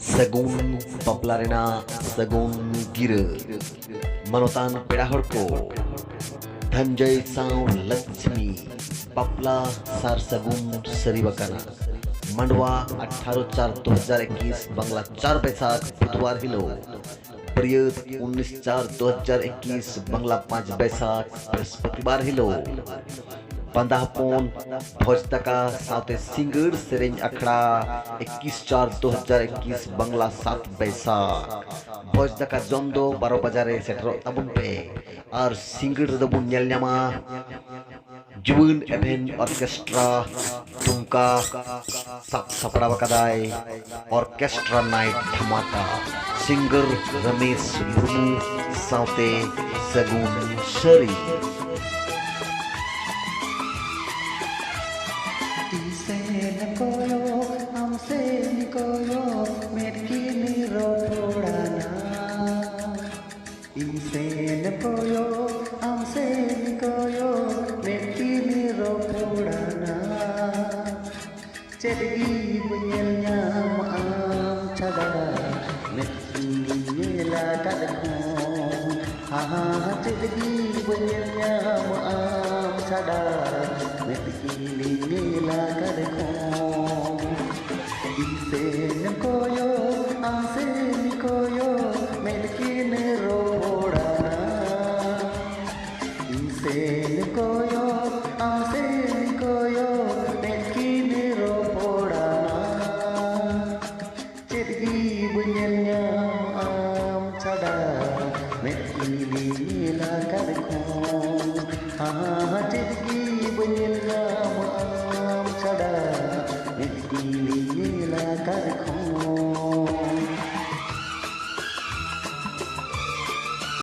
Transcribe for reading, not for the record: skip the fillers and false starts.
Sagun Paplarena Sagun Gira Manotan Pedahorko Dhanjay Sound Lakshmi Papla Sar Sagun Saribakana Mandwa 18/4/2021 Bangla 4 बैसाख बुधवार हिलो प्रियत 19/4/2021 बांग्ला 5 बैसाख बृहस्पतिवार हिलो पंदाहपोन भोजतका साउते singer सेरेंज अखड़ा 21/4/2021 Bangla 7 बैसाख भोजतका जोंदो 12 बजारे सेटरो तबुन पे और सिंगर दबुन nyelnyama जुबन एवेन ऑर्केस्ट्रा तुमका सपड़ा बकदाई ऑर्केस्ट्रा नाइट धमाका सिंगर रमेश मुर्मू साउते सगुन शरी Jadi punyanya maaf cadar, mestinya kadang jadi punyanya maaf cadar, mestinya kadang isen koyo asen koyo melkin rodana isen koyo